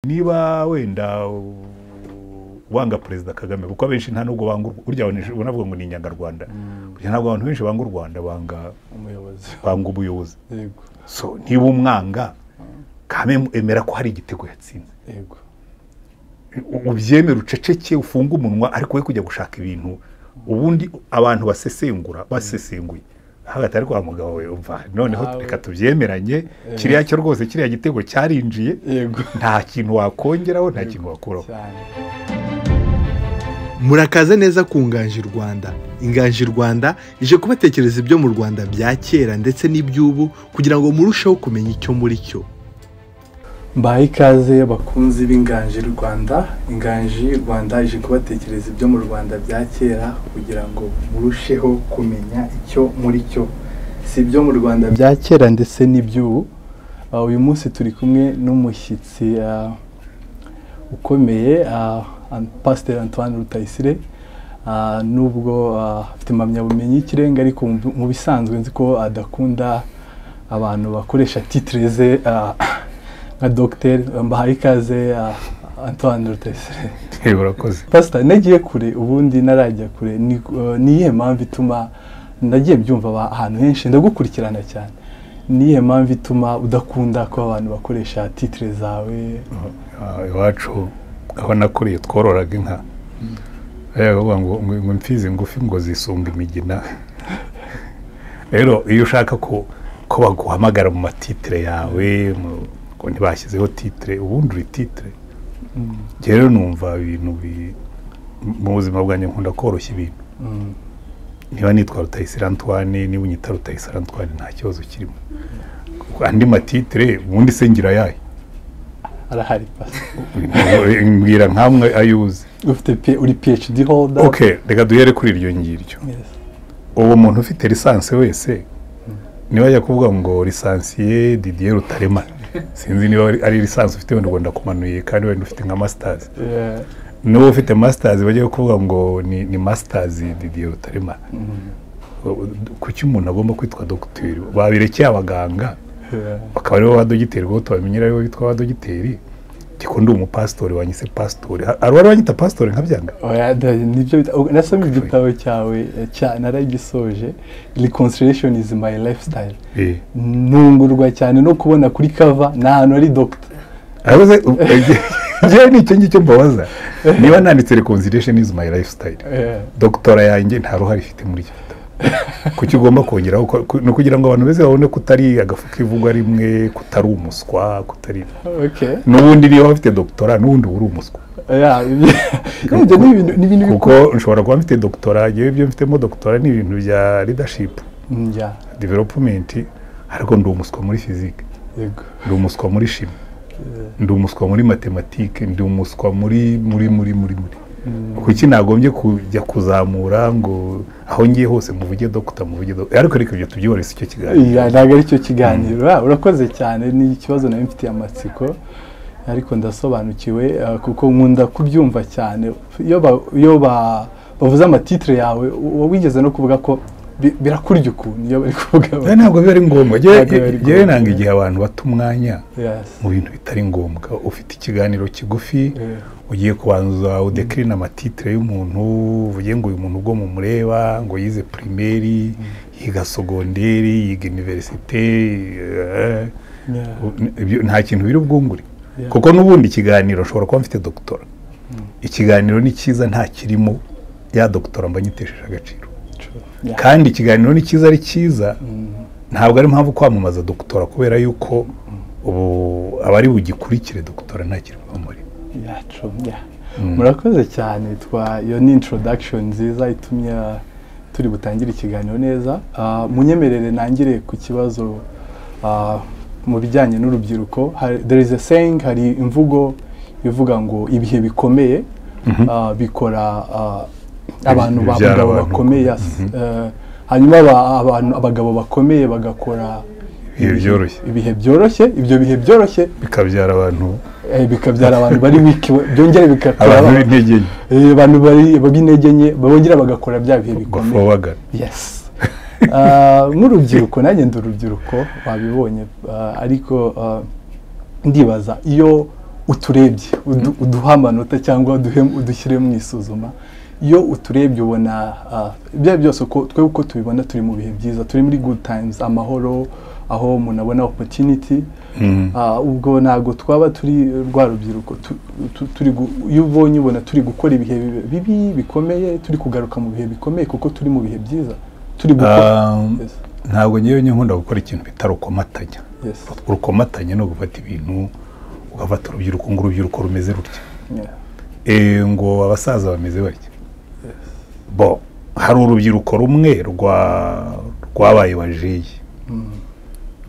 niba wenda wanga Perezida Kagame kuko abenshi nta nubwo banga burya unavuga ngo ni inyangarwanda burya ntabwo abantu benshi banga u Rwanda banga ubuyobozi yego so niba umwanga kame emera ko hari igitego yatsinze yego ubyemera uceceke ufunga umunwa ariko we kujya gushaka ibintu ubundi abantu basesenguye hagati ariko wa mugabo we umva noneho reka tubyemeranye kiriya cyo rwose kiriya gitego cyarinjiye nta kintu wakongeraho nta kintu wakuraho. Murakaze neza ku Inganji Rwanda. Inganji Rwanda ije kubatekereza ibyo mu Rwanda bya kera ndetse n'iby'ubu kugira ngo murusheho kumenya icyo muri cyo. Mbaye ikaze bakunzi b'Inganji Rwanda. Inganji Rwanda ije kubatekereza ibyo mu Rwanda bya kera kugira ngo murusheho kumenya icyo muri cyo. Si ibyo mu Rwanda bya kera ndetse n'iby'ubu. Uyu munsi turi kumwe n'umushyitsi ukomeye Pasteur Antoine Rutayisire. Nubwo afite impamyabumenyi y'ikirenga ariko mu bisanzwe nzi ko adakunda abantu bakoresha titre ze nka Dr. Mbahaye ikaze Antoine Rutayisire. Urakoze. Pastor, nagiye kure ubundi narajya kure niye mpamvu ituma nagiye byumva ahantu henshi ndagukurikirana cyane. Niye mpamvu ituma udakunda ko abantu bakoresha titre zawe? Iwacu aho nakuriye twororaga inka. Ngo mfizi ngufi ngo zisunga imigina. Rero iyo ushaka ko baguhamagara mu matitre yawe ko ntibashyizeho titre ubundi uri titre. Rero numva ibintu mu buzima bwanjye nkunda koroshya ibintu. Niba nitwa Rutayisire Antoine niba unyita Rutayisire Antoine nta kibazo kirimo. Andi matitre ubundi sengira yayo arahari pasi mbwira nkamwe ayuze ufite uri PhD holder. Okay, reka duhere kuri iryo ngiryo. Uwo muntu ufite lisansi wese niba ajya kuvuga ngo lisansiye Didier Rutarema sinzi niba ari lisansi ufite wenda Rwanda kumanuye kandi wenda ufite nka masters. N'uwo ufite masters bajya kuvuga ngo ni masters Didier Rutarema. Kuki umuntu agomba kwitwa docteur? Babirekeye abaganga bakaba aribo badogiteri ngo tubamenyera aribo bitwa badogiteri. Gikundi umupastori wanyise pastori arwari wanyita pastori nkabyanga. Oya nibyo nasomye igitabo cyawe naragisoje Reconciliation is my lifestyle. Ntungurwa cyane no kubona kuri cover n'ahantu ari doctor. Abaze je ni cyo mbabaza niba nanditse Reconciliation is my lifestyle doctora yanjye nta ruhari ifite muri cyo kuki ugomba kongeraho no kugira ngo abantu beze babone kutari agafuka ivugwa rimwe kutari umuswa kutari n'ubundi niyo bafite doctora n'ubundi uri umuswa. Ni ibintu kuko nshobora kuba mfite doctora yewe byo mfitemo doctora ni ibintu bya leadership development ariko ndi umuswa muri physique ndi umuswa muri chimie ndi umuswa muri mathématique ndi umuswa muri kuki nagombye kujya kuzamura ngo aho ngiye hose muvuge doctor ariko reka ibyo tubyihorese icyo kiganiro. Ntabwo ari cyo kiganiro. Urakoze cyane ni ikibazo nawe mfitiye amatsiko ariko ndasobanukiwe kuko nkunda kubyumva cyane iyo bavuze amatitre yawe wigeze no kuvuga ko birakurya ukuntu iyo bari kuvuga. Ntabwo biba ari ngombwa. Yewe nanga igihe abantu bata umwanya mu bintu bitari ngombwa. Ufite ikiganiro kigufi ugiye kubanza udecline amatitre y'umuntu uvuge ngo uyu muntu ubwo mu mureba ngo yize primaire yiga secondaire yiga université nta kintu biri ubwungure kuko n'ubundi ikiganiro ushobora kuba mfite doctora. Ikiganiro ni cyiza nta kirimo ya doctora mbanyitesheje agaciro. Kandi ikiganiro ni cyiza ari cyiza ntabwo ari mpamvu kwamamaza doctora kubera yuko ubu abari bugikurikire doctora nta kirimo muri. Murakoze cyane. Iyo ni introduction nziza itumye turi butangire ikiganiro neza. Munyemerere nangire ku kibazo mu bijyanye n'urubyiruko. There is a saying, hari imvugo ivuga ngo ibihe bikomeye bikora abantu b'abagabo bakomeye. Hanyuma abagabo bakomeye bagakora ibihe byoroshye. Ibyo bihe byoroshye bikabyara abantu bari wiki byongera bikakora abantu bari b'intege nke bongera bagakora bya bihe bikomeye. Yes. Nk'urubyiruko nanjye ndi urubyiruko wabibonye ariko ndibaza iyo uturebye uduha amanota cyangwa udushyire mu isuzuma, iyo uturebye ubona ibyo byose twebwe uko tubibona turi mu bihe byiza, turi muri good times, amahoro, aho umuntu abona opportunity. Ubwo ntabwo twaba turi rwa rubyiruko iyo ubonye ubona turi gukora ibihe bibi bikomeye, turi kugaruka mu bihe bikomeye kuko turi mu bihe byiza turi gukora. Ntabwo ngewe nkunda gukora ikintu bitari ukomatanya. Urukomatanya no gufata ibintu ugafata urubyiruko ngo urubyiruko rumeze rutya, ngo abasaza bameze batya. Bo hari urubyiruko rumwe rwabaye bajeyi,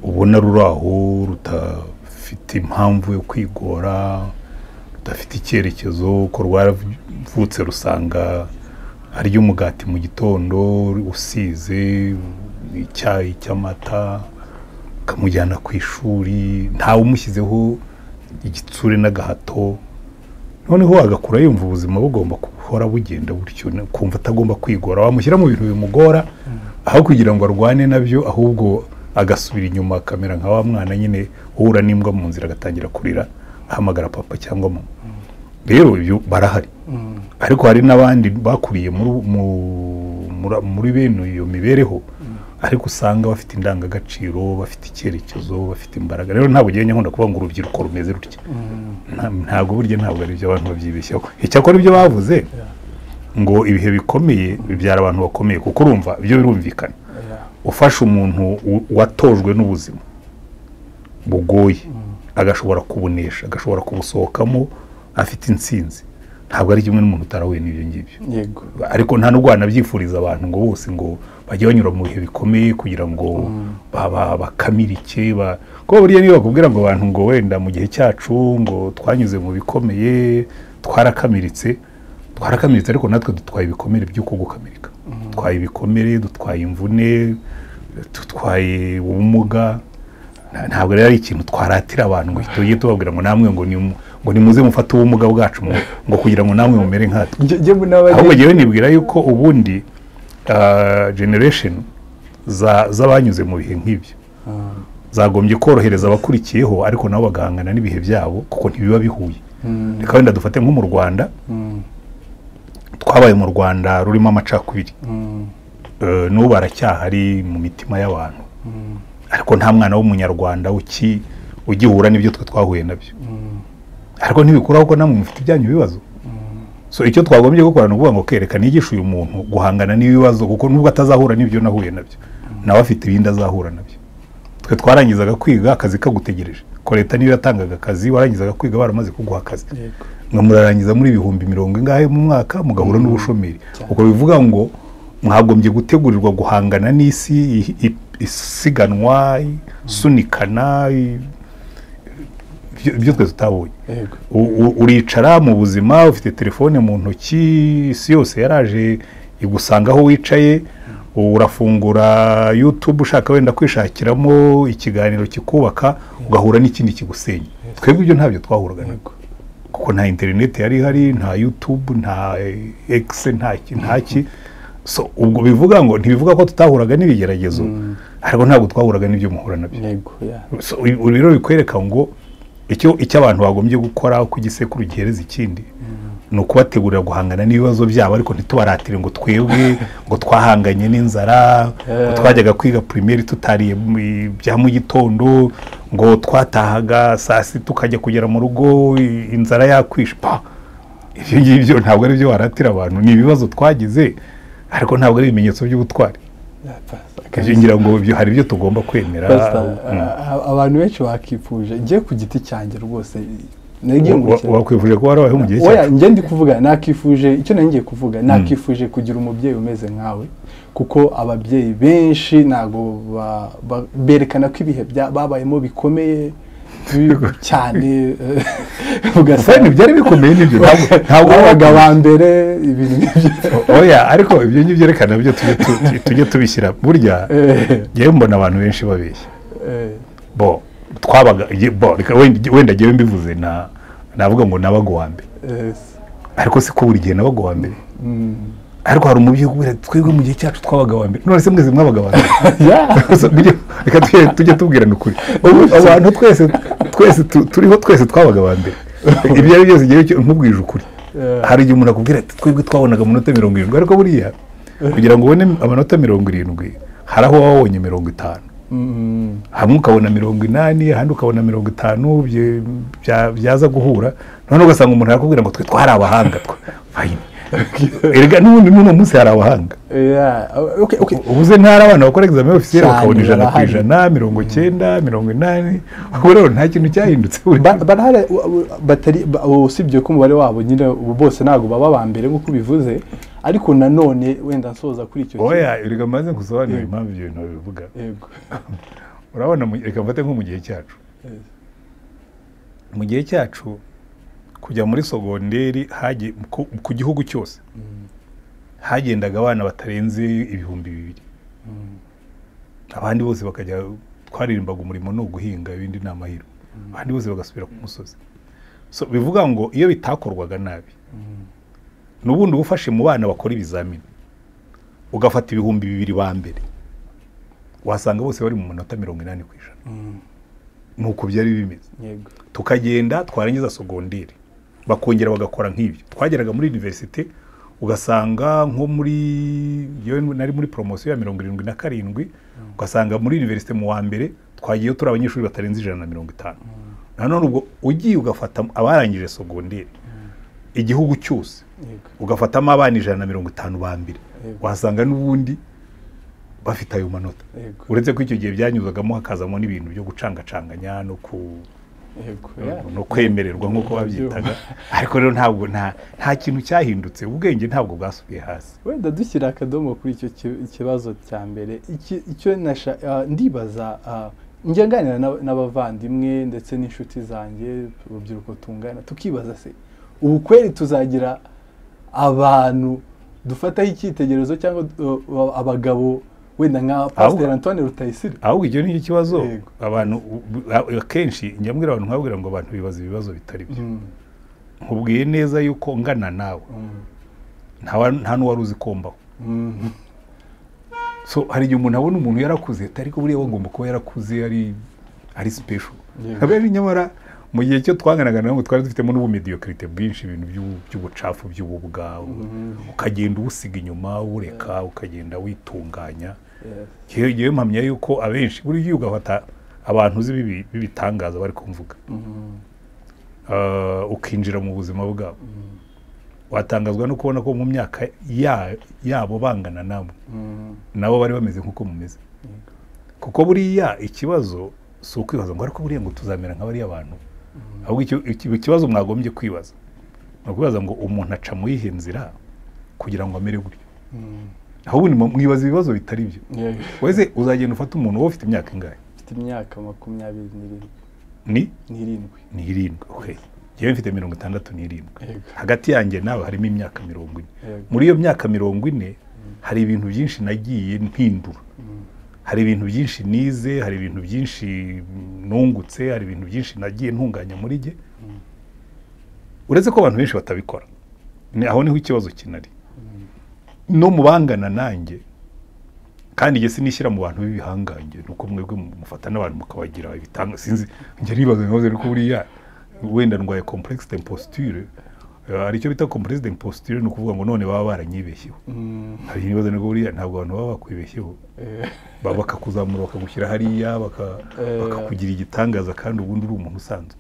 ubona ruri aho rutafite impamvu yo kwigora, rudafite icyerekezo, ko rwaravutse rusanga arya umugati mu gitondo usize icyayi cy'amata, kamujyana ku ishuri, ntawe umushyizeho igitsure n'agahato, noneho agakura yumva ubuzima bugomba guhora bugenda gutyo, kumva atagomba kwigora. Wamushyira mu bintu bimugora aho kugira ngo arwane nabyo, ahubwo agasubira inyuma akamera nka wa mwana nyine uhura n'imbwa mu nzira agatangira kurira ahamagara papa cyangwa mama. Rero ibyo barahari, ariko hari n'abandi bakuriye muri bene iyo mibereho, ariko usanga bafite indangagaciro, bafite icyerekezo, bafite imbaraga. Rero ntabwo ugenda nkunda kuvuga ngo urubyiruko rumeze rutya, ntabwo burya ntabwo ari ibyo abantu babyibeshyaho. Icyakora ibyo bavuze ngo ibihe bikomeye bibyara abantu bakomeye, kuko urumva ibyo birumvikana. Ufasha umuntu watojwe n'ubuzima bugoye agashobora kubunesha, agashobora kubusohokamo afite intsinzi, ntabwo ari kimwe n'umuntu utarahuye n'ibyo ngibyo. Ariko nta nubwo wanabyifuriza abantu ngo bose ngo bajye banyura mu bihe bikomeye kugira ngo bakamirike. Kuko buriya niba bakubwira ngo abantu ngo wenda mu gihe cyacu ngo twanyuze mu bikomeye twarakamiritse, ariko natwe dutwaye ibikomere by'uko gukamirika. Dutwaye ibikomere, dutwaye imvune, dutwaye ubumuga. Ntabwo rero ari ikintu twaratira abantu ngo tujye tubabwira ngo namwe ngo nimuze mufate ubumuga bwacu ngo kugira ngo namwe mumere nkatwe. Ahubwo ngewe nibwira yuko ubundi generation z'abanyuze mu bihe nk'ibyo zagombye korohereza abakurikiyeho, ariko nabo bagahangana n'ibihe byabo kuko ntibiba bihuye. Reka wenda dufate nko mu Rwanda, twabaye mu Rwanda rurimo amacakubiri, n'ubu baracyahari mu mitima y'abantu, ariko nta mwana w'umunyarwanda ugihura n'ibyo twe twahuye nabyo. Ariko ntibikuraho ko namwe mufite ibyanyu bibazo. So icyo twagombye gukora ni ukuvuga ngo kereka nigisha uyu muntu guhangana n'ibibazo, kuko nubwo atazahura n'ibyo nahuye nabyo, nawe afite ibindi azahura nabyo. Twe twarangizaga kwiga akazi kagutegereje, ko leta niyo yatangaga akazi, warangizaga kwiga baramaze kuguha akazi, ngo murarangiza muri 100,000 ingahe mu mwaka mugahura n'ubushomeri. Uko bivuga ngo mwagombye gutegurirwa guhangana n'isi isiganwa, sunikana, ibyo twese tutabonye. Uricara mu buzima ufite telefone mu ntoki, isi yose yaraje igusanga aho wicaye, urafungura YouTube ushaka wenda kwishakiramo ikiganiro kikubaka, ugahura n'ikindi kigusenya. Twebwe ibyo ntabyo twahuraga nabwo, kuko nta internet yari ihari, nta YouTube, nta X, ntaki. So ubwo bivuga ngo ntibivuga ko tutahuraga n'ibigeragezo, ariko ntabwo twahuraga n'ibyo muhura nabyo. So rero bikwereka ngo icyo abantu bagombye gukora ku gisekuru gihereza ikindi, ni ukubategurira guhangana n'ibibazo byabo, ariko ntitubaratire ngo twebwe ngo twahanganye n'inzara, ngo twajyaga kwiga primaire tutariye bya mu gitondo, ngo twatahaga saa sita tukajya kugera mu rugo inzara yakwishe. Ibyo ngibyo ntabwo ari byo waratira abantu, ni ibibazo twagize, ariko ntabwo ari ibimenyetso by'ubutwari. Ngira ngo hari ibyo tugomba kwemera. Abantu benshi bakifuje, ngiye ku giti cyanjye rwose wakwifuje ko warabayeho mu gihe cyacu. Njye ndi kuvuga nakifuje, icyo ngiye kuvuga nakifuje kugira umubyeyi umeze nkawe, kuko ababyeyi benshi ntago berekana ko ibihe babayemo bikomeye cyane, ugasanga byari bikomeye n'ibyo ntabwo babaga ba mbere ibintu nk'ibyo. Ariko ibyo ngibyo byerekana byo tujye tubishyira burya. Ngewe mbona abantu benshi babeshya. Twabaga wenda ngewe mbivuze navuga ngo nabaga uwa mbere, ariko si ko buri gihe nabaga uwa mbere. Ariko hari umubyeyi ukubwira twebwe mu gihe cyacu twabaga wa mbere, none se mwese mwabaga wa mbere. Reka tujye tubwirana ukuri, abantu twese turiho twese twabaga wa mbere. ibyo ari byose igihe nkubwije ukuri hari igihe umuntu akubwira ati twebwe twabonaga amanota 70 ariko buriya kugira ngo ubone amanota 70 hari aho wabonye 50 hamwe ukabona 80 ahandi ukabona 50 byaza guhura none ugasanga umuntu arakubwira ngo twe twari abahanga fine erega n'ubundi n'uno munsi hari abahanga ubuze ntara abana bakora examen officiel bakabona 100%, 90, 80 ubwo rero nta kintu cyahindutse barahari batari usibye ko umubare wabo nyine bose ntago baba ba mbere nk'uko bivuze ariko nanone wenda nsoza kuri icyo oya erega maze kusobanura impamvu ibyo bintu bivuga yego urabona reka mfate nko mu gihe cyacu mu gihe cyacu kujya muri sogonderi hagiye ku gihugu cyose hagendaga abana batarenze 2,000 abandi bose bakajya twaririmbaga umurimo no guhinga ibindi n'amahiro abandi bose bagasubira ku musozi so bivuga ngo iyo bitakorwaga nabi n'ubundi ufashe mu bana bakora ibizamini ugafata 2,000 ba mbere wasanga bose bari mu manota 80%. Nuko byari bimeze tukagenda twarangiza sogonderi bakongera bagakora nk'ibyo twageraga muri universite ugasanga nko muri nari muri promotion ya 77 ugasanga muri universite mu wa mbere twagiye turi abanyeshuri batarenze 150 nanone ubwo ugiye ugafata abarangije sogonderi igihugu cyose ugafatamo abana 150 ba mbere wasanga n'ubundi bafite ayo manota uretse ko icyo gihe byanyuzagamo hakazamo n'ibintu byo gucangacanganya no kwemererwa nk'uko babyitaga ariko rero ntabwo nta kintu cyahindutse ubwenge ntabwo bwasubiye hasi wenda dushyira akadomo kuri icyo kibazo cya mbere icyo ndibaza njya nganira n'abavandimwe ndetse n'inshuti zanjye urubyiruko tungana tukibaza se ubu kweri tuzagira abantu dufataho icyitegererezo cyangwa abagabo wenda nka Pastor Antoine Rutayisire ahubwo icyo ni ikibazo abantu akenshi njya mbwira abantu nkabwira ngo abantu bibaza ibibazo bitari byo nkubwiye neza yuko ngana nawe nta n'uwari uzi kombaho so hari igihe umuntu abona umuntu yarakuze ariko buriya ngomba kuba yarakuze ari special kabera nyamara mu gihe cyo twanganaga nabo twari dufitemo n'ubumediocrite bwinshi ibintu by'ubucafu by'ububwa ukagenda ubusiga inyuma ureka ukagenda witunganya yewe mpamya yuko abenshi buri gihe ugafata abantu uzi bibitangaza bari kumvuga ukinjira mu buzima bwabo watangazwa no kubona ko mu myaka yabo bangana nabo bari bameze nk'uko mumeze kuko buriya ikibazo si ukwibaza ngo ariko buriya ngo tuzamera nk'abariya abantu ahubwo ikibazo mwagombye kwibaza ni ukwibaza ngo umuntu aca mu yihe nzira kugira ngo amere gutyo ahubwo mwibaza ibibazo bitari byo wese uzagenda ufata umuntu wowe ufite imyaka ingahe ufite imyaka 27 ni 7 okay yewe mfite 67 hagati yanjye nawe harimo imyaka 40 muri iyo myaka 40 hari ibintu byinshi nagiye mpindura hari ibintu byinshi nize hari ibintu byinshi nungutse hari ibintu byinshi nagiye ntunganya muri jye uretse ko abantu benshi batabikora aho niho ikibazo kinari no mubangana nanjye kandi igihe sinishyira mu bantu b'ibihangange nuko mwebwe mufata n'abantu mukabagira ibitanga sinzi njye nibaza nkoze ariko buriya wenda ndwaye complexe d'imposture aricyo bita complexe d'imposture no kuvuga ngo none baba baranyibeshyeho hari nibaza ngo buriya ntabwo abantu baba bakwibeshyeho bakakuzamura bakagushyira hariya bakakugira igitangaza kandi ubundi uri umuntu usanzwe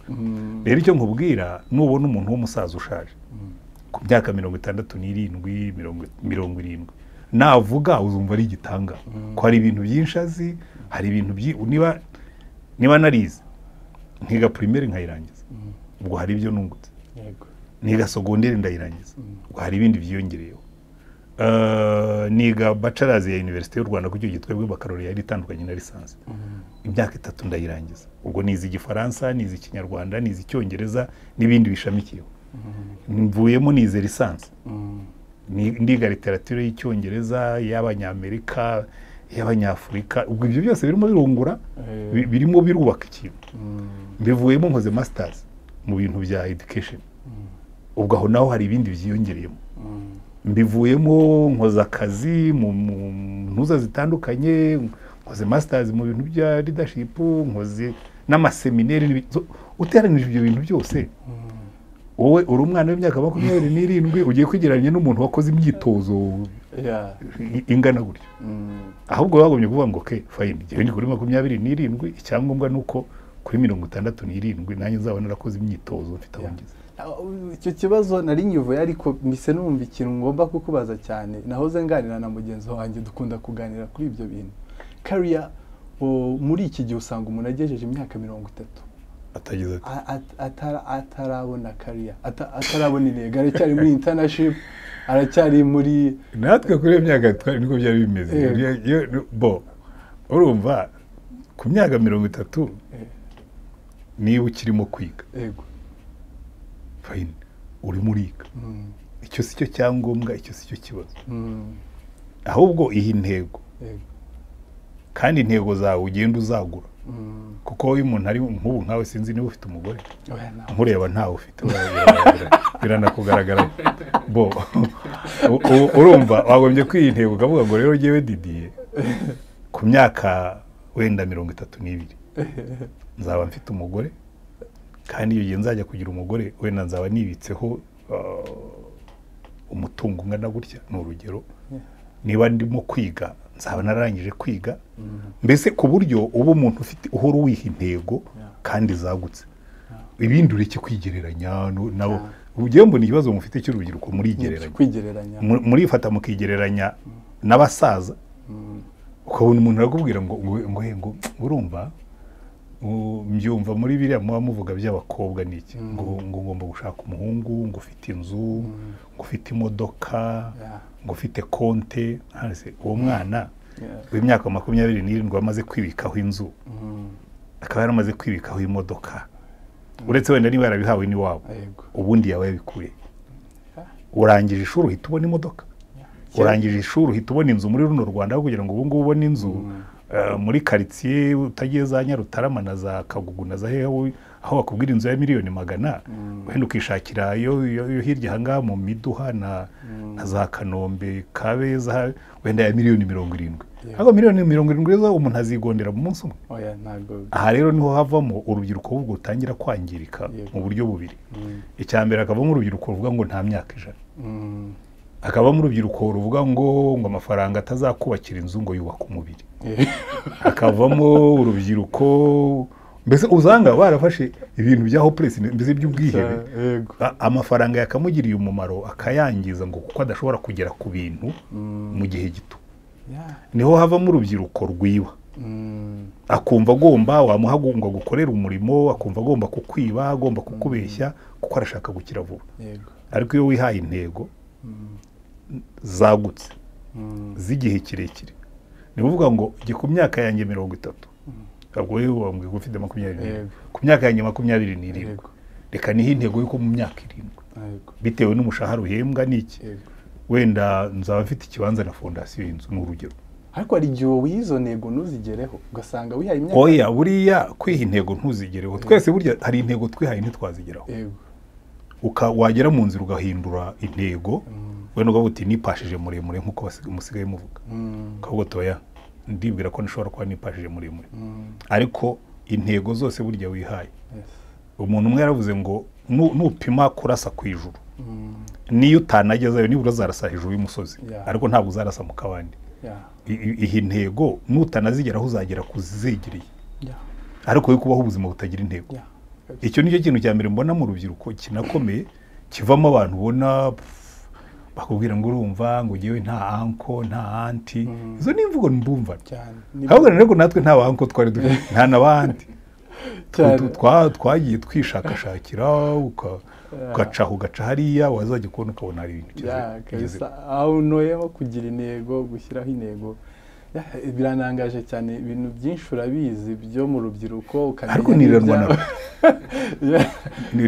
rero icyo nkubwira nubona umuntu w'umusaza ushaje ku myaka 67 70 navuga uzumva ari igitanga ko hari ibintu byinshi azi hari ibintu niba narize nkiga primaire nkayirangiza ubwo hari ibyo nungutse niga secondaire ndayirangiza ubwo hari ibindi byiyongereyeho niga bachelors ya University y'u Rwanda kucyo gitwebwe baccalaureat yari itandukanye na lisansi imyaka 3 ndayirangiza ubwo nize igifaransa nize ikinyarwanda nize icyongereza n'ibindi bishamikiyeho mvuyemo nize lisansi ndiga literature y'icyongereza y'abanyamerika y'abanyafurika ubwo ibyo byose birimo birungura birimo birubaka ikintu mbivuyemo nkoze masters mu bintu bya education ubwo aho naho hari ibindi byiyongereyemo mbivuyemo nkoza akazi mu ntuza zitandukanye nkoze masters mu bintu bya leadership nkoze n'amaseminari uteranije ibyo bintu byose wowe uri umwana w'imyaka 27 ugiye kwigereranya n'umuntu wakoze imyitozo ingana gutyo. Ahubwo bagomye kuvuga ngo okay fine igihe ndi kuri 27 icyangombwa nuko kuri 67 nanjye nzabona narakoze imyitozo mfite abongize. Icyo kibazo nari nyuvuye ariko mise numva ikintu ngomba kukubaza cyane nahoze nganira na mugenzi wanjye dukunda kuganira kuri ibyo bintu. Career muri iki gihe usanga umuntu agejeje imyaka 30 atageze atarabona career atarabona intego aracyari muri internship aracyari muri natwe kuri iyo myaka twari niko byari bimeze bo urumva ku myaka 30 niba ukirimo kwiga yego fine uri muriga icyo si cyo cyangombwa icyo si cyo kibazo ahubwo iyi ntego kandi intego zawe ugenda uzagura kuko uyu muntu ari nk'ubu nkawe sinzi niba ufite umugore nkureba ntawe ufite biranakugaragara bo urumva wagombye kwiyi ntego ukavuga ngo rero jyewe Didier ku myaka wenda 32 nzaba mfite umugore kandi iyo gihe nzajya kugira umugore wenda nzaba nibitseho umutungo ungana gutya ni urugero niba ndimo kwiga nzaba narangije kwiga mbese ku buryo uba umuntu ufite uhora wiha intego kandi zagutse ibindi ureke kwigereranya nabo ugiye mbona ikibazo mufite cy'urubyiruko muri igereranya muri ifata mukigereranya n'abasaza ukabona umuntu arakubwira ngo urumva mbyumva muri biriya muba muvuga by'abakobwa niki ngo ngomba gushaka umuhungu ngo ufite inzu ngo ufite imodoka ngo ufite konte hase uwo mwana w'imyaka 27 amaze kwibikaho inzu akaba yaramaze kwibikaho imodoka uretse wenda niba yarabihawe ni wabo ubundi yawe yabikuye urangije ishuri uhita ubona imodoka urangije ishuri uhita ubona inzu muri runo Rwanda kugira ngo ubu ngubu ubone inzu muri quartier utagiye za Nyarutarama na za Kagugu na za hehe aho bakubwira inzu ya miliyoni 100 wenda ukishakira yo hirya hanga mu Miduha na za Kanombe Kabeza wenda ya miliyoni 70 hago miliyoni 70 zo umuntu azigondera mu munsi umwe aha rero niho havamo urubyiruko ubwo utangira kwangirika mu buryo bubiri icyambere akavamo urubyiruko ruvuga ngo nta myaka ijana akaba mu rubyiruko ruvuga ngo amafaranga atazakubakira inzu ngo yubaka umubiri akavamo urubyiruko mbese uzanga barafashe ibintu bya hopeless mbese by'ubwihebe amafaranga yakamugiriye umumaro akayangiza ngo kuko adashobora kugera ku bintu mu gihe gito niho havamo urubyiruko rwiba akumva agomba wamuhagunga gukorera umurimo akumva agomba kukwiba agomba kukubeshya kuko arashaka gukira vuba ariko iyo wihaye intego zagutse z'igihe kirekire ni uvuga ngo ku myaka yanjye 30 ubwo wewe wambwiye ufite 20 ku myaka yanjye 27 reka niho intego yuko mu myaka 7 bitewe n'umushahara uhembwa niki wenda nzaba mfite ikibanza na fondasiyo y'inzu n'urugero ariko ari gihe wizo ntego ntuzigereho ugasanga wihaye imyaka oya buriya kwiha intego ntuzigereho twese burya hari intego twihaye ntitwazigeraho wagera mu nzira ugahindura intego wenda ugavuga uti nipashije muremure nk'uko musigaye muvuga ukavuga toya ndibwira ko nishobora kuba nipashije muremure ariko intego zose burya wihaye umuntu umwe yaravuze ngo nupima kurasa ku ijuru niyo utanagezayo nibura uzarasa hejuru y'umusozi ariko ntabwo uzarasa mu kabandi iyi ntego nutanazigeraho uzagera kuzizegereye ariko yo kubaho ubuzima butagira intego icyo nicyo kintu cya mbere mbona mu rubyiruko kinakomeye kivamo abantu ubona bakubwira ngo urumva ngo ugiye nta anko nta anti izo ni imvugo mbumva ahubwo rero natwe nta anko twari dufite nta n'abandi twagiye twishakashakira ugaca hariya wazajya kubona ukabona hari ibintu aho noyeho kugira intego gushyiraho intego biranangaje cyane ibintu byinshi urabizi byo mu rubyiruko ariko niranwa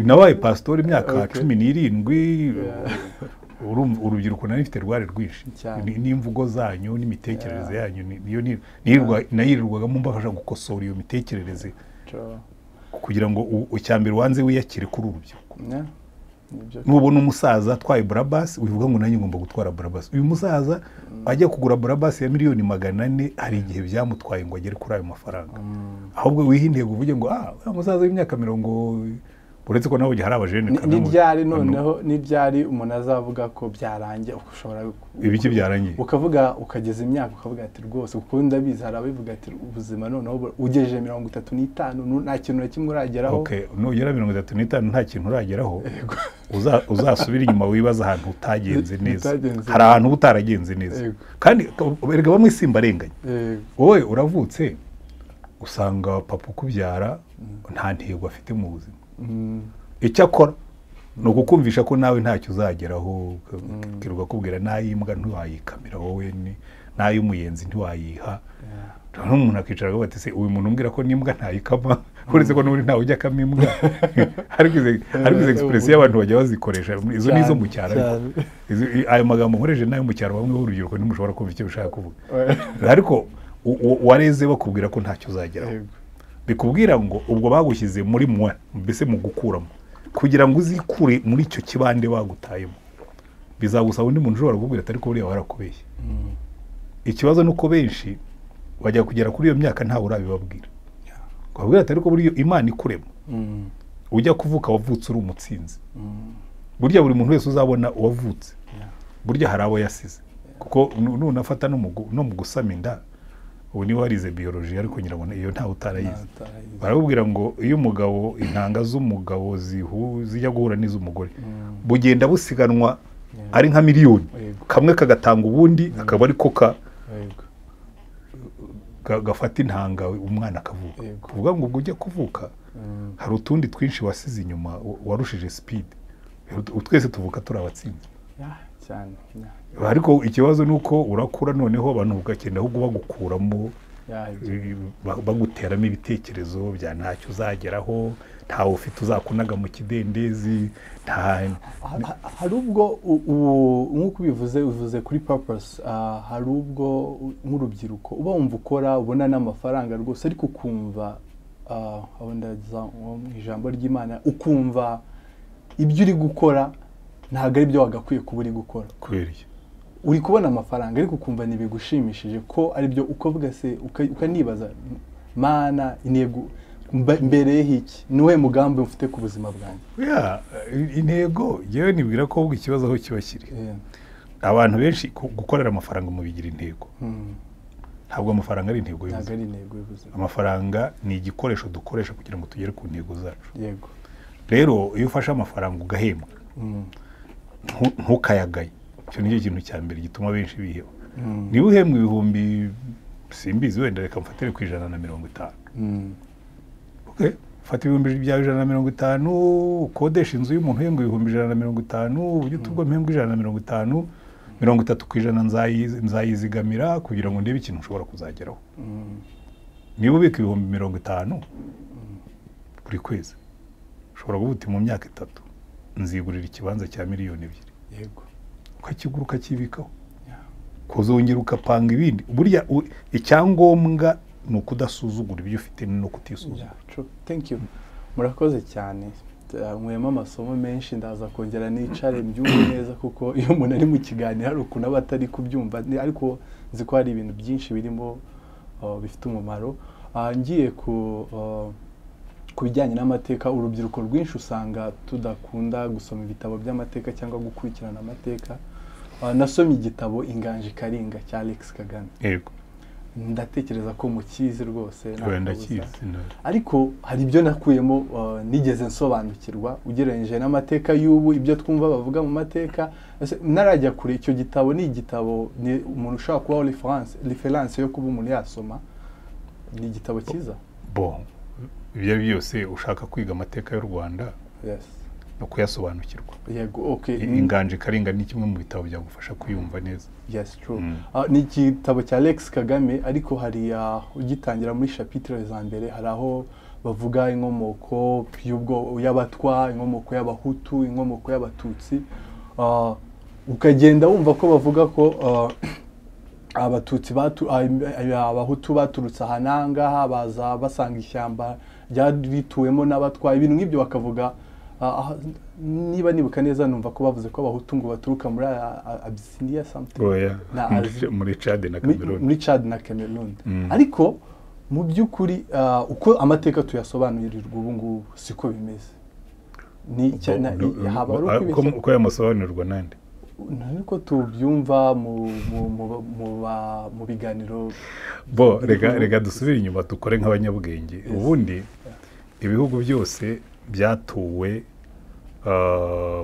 nabaye pastor imyaka 17 urubyiruko nari mfite rwari rwinshi n'imvugo zanyu n'imitekerereze yanyu niyirirwaga mu mbafasha gukosora iyo mitekerereze kugira ngo icyambere wanze wiyakire kuri urubyiruko nubona umusaza atwaye Brabus ubivuga ngo nanjye ngomba gutwara Brabus uyu musaza ajya kugura Brabus ya miliyoni 400 hari igihe byamutwaye ngo agere kuri ayo mafaranga ahubwo wihindeye uvuge ngo umusaza w'imyaka uretse ko nawe hari abajene n'ibyari noneho n'ibyari umuntu azavuga ko byarangiye ushobora ibiki byarangiye ukavuga ukageza imyaka ukavuga ati rwose kuko ndabizi hari abivuga ati ubuzima noneho ugejeje 35 nta kintu na kimwe urageraho. Okay, nugera 35 nta kintu urageraho uzasubira inyuma wibaza ahantu utagenze neza, hari ahantu utaragenze neza kandi erega bamwe simbarenganye. Wowe uravutse usanga papa ukubyara nta ntego afite mu buzima, icyo akora ni ukukumvisha ko nawe ntacyo uzageraho, ukirirwa kubwira nayimbwa ntiwayikamira wowe, nay'umuyenzi ntiwayiha. Umuntu akicara akavuga ati se uyu muntu umbwira ko n'imbwa ntayikama, uretse ko n'ubundi ntawe ujya akama imbwa. Ariko izo expression y'abantu bajya bazikoresha, izo nizo mu cyaro. Ayo magambo nkoreje nayo mu cyaro bamwe b'urubyiruko ntimushobora kumva icyo ushaka kuvuga. Ariko wareze bakubwira ko ntacyo uzageraho, bikubwira ngo ubwo bagushyize muri mwe mbese mu gukuramo kugira ngo uzikure muri icyo kibande bagutayemo, bizagusaba undi muntu ushobora kukubwira atari ko buriya warakubeshye. Ikibazo nuko benshi bajya kugera kuri iyo myaka ntawe urabibabwira, ukabwira atari ko buriya Imana ikurema, ujya kuvuka wavutse uri umutsinzi. Burya buri muntu wese uzabona uwavutse burya hari abo yasize, kuko nunafata no mu gusama inda ubu niba warize biology ariko ngira ngo iyo ntawe utarayize. Barakubwira ngo iyo umugabo intanga z'umugabo zijya guhura n'iz'umugore bugenda busiganwa ari nka miliyoni, kamwe kagatanga ubundi akaba ariko gafata intanga umwana akavuka. Kuvuga ngo ubwo ujya kuvuka hari utundi twinshi wasize inyuma warushije speed, twese tuvuka turi abatsinzi cyane. Ariko ikibazo nuko urakura noneho abantu ugakenda ahubwo bagukuramo, baguteramo ibitekerezo bya ntacyo uzageraho, ntawe ufite uzakunaga mu kidendezi. Hari ubwo nk'uko ubivuze kuri purpose, hari ubwo nk'urubyiruko uba wumva ukora ubona n'amafaranga rwose, ariko ukumva mu ijambo ry'Imana ukumva ibyo uri gukora ntabwo ari byo wagakwiye kuba uri gukora. Uri kubona amafaranga ariko ukumva ntibigushimishije ko ari byo ukavuga se, ukanibaza Mana intego mbere y'iki, niwe mugambi ufite ku buzima bwanjye. Intego yewe nibwira ko ubwo ikibazo aho kiba kiri, abantu benshi gukorera amafaranga mu bigira intego. Ntabwo amafaranga ari intego y'ubuzima. Amafaranga ni igikoresho dukoresha kugira ngo tugere ku ntego zacu. Rero iyo ufashe amafaranga ugahembwa ntukayagaye, icyo nicyo kintu cya mbere gituma benshi biheba. Niba uhembwa ibihumbi simbizi wenda reka mfatire ku 150, fata ibihumbi byawe 150 ukodesha inzu y'umuntu uhembwa ibihumbi 150, ujye utubwo mpembwa 150, 30% nzayizigamira kugira ngo ndebe ikintu ushobora kuzageraho. Niba ubika ibihumbi 50 buri kwezi, ushobora kuvuga mu myaka 3 nzigurira ikibanza cya miliyoni 2. Ukakigura ukakibikaho, kuzongera ukapanga ibindi. Burya icyangombwa ni ukudasuzugura ibyo ufite no kutisuzugura. Thank you, murakoze cyane. Mwema amasomo menshi, ndaza kongera nicare mbyumve neza, kuko iyo umuntu ari mu kiganiro hari ukuntu aba atari kubyumva, ariko nzi ko hari ibintu byinshi birimo bifite umumaro. Ngiye ku bijyanye n'amateka, urubyiruko rwinshi usanga tudakunda gusoma ibitabo by'amateka cyangwa gukurikirana amateka. Nasomye igitabo Inganji Karinga cya Alex Kagame. Ndatekereza ko mukizi rwose, ariko hari ibyo nakuyemo nigeze nsobanukirwa ugereranyije n'amateka y'ubu, ibyo twumva bavuga mu mateka. Narajya kure, icyo gitabo ni igitabo umuntu ushobora kubaho reference yo kuba umuntu yasoma. Ni igitabo cyiza. Ibyo byose ushaka kwiga amateka y'u Rwanda no kuyasobanukirwa. Inganji Karinga ni kimwe mu bitabo byagufasha kuyumva neza. Ni igitabo cya Alex Kagame, ariko hari ugitangira muri chapitre za mbere hari aho bavuga inkomoko y'abatwa, inkomoko y'abahutu, inkomoko y'abatutsi. Ukagenda wumva ko bavuga ko abahutu baturutse ahananga baza basanga ishyamba ryarituwemo n'abatwa, ibintu nk'ibyo bakavuga. Niba nibuka neza numva ko bavuze ko abahutu ngo baturuka muri Abyssinia muri Chad na Cameroon. Ariko mu by'ukuri uko amateka tuyasobanurirwa ubu ngubu siko bimeze. haba ari ukwibeshya uko yamusobanurirwa nande niko tubyumva mu biganiro rega dusubire inyuma dukore nk'abanyabwenge ubundi ibihugu byose byatuwe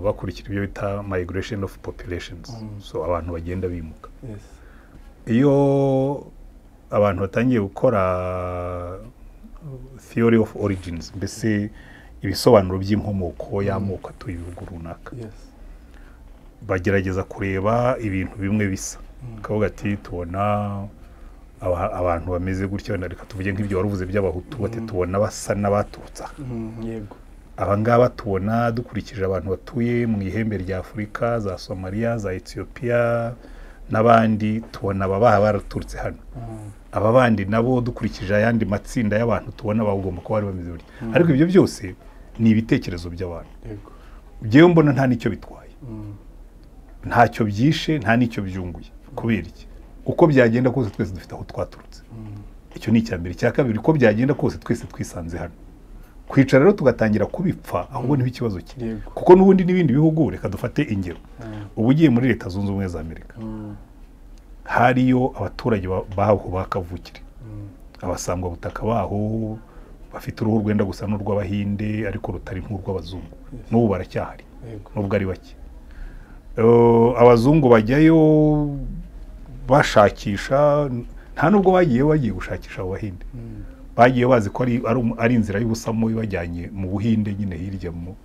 bakurikira ibyo bita migration of populations so abantu bagenda bimuka iyo abantu batangiye gukora theory of origins mbese ibisobanuro by'inkomoko y'amoko atuye ibihugu runaka bagerageza kureba ibintu bimwe bisa kavuga ati tubona abantu bameze gutya reka tuvuge nk'ibyo waruvuze by'abahutu bate tubona basa n'abaturutse yego abangaba tubona dukurikije abantu batuye mu ihembe rya Afurika za Somalia za Ethiopia n'abandi tubona baba baraturutse hano aba bandi nabo dukurikije ayandi matsinda y'abantu tubona bagomba kuba bari bameze gutya ariko ibyo byose ni ibitekerezo by'abantu yego byewe mbona nta nicyo bitwaye ntacyo byishe nta nicyo byunguye kubera iki uko byagenda kose twese dufite aho twaturutse icyo ni icyambere cya kabiri uko byagenda kose twese twisanze hano kwicara rero tugatangira kubipfa ahubwo niho ikibazo kiri kuko n'ubundi n'ibindi bihugu reka dufate ingero ubu ugiye muri Leta Zunze Ubumwe za Amerika hariyo abaturage baho bakavukire abasangwa butaka baho bafite uruhu rwenda gusa n'urw'abahinde ariko rutari nk'urw'abazungu n'ubu baracyahari nubwo ari bake abazungu bajyayo bashakisha nta nubwo bagiye gushakisha abo bahinde bagiye bazi ko ari inzira y'ubusamo ibajyanye mu Buhinde nyine hirya mu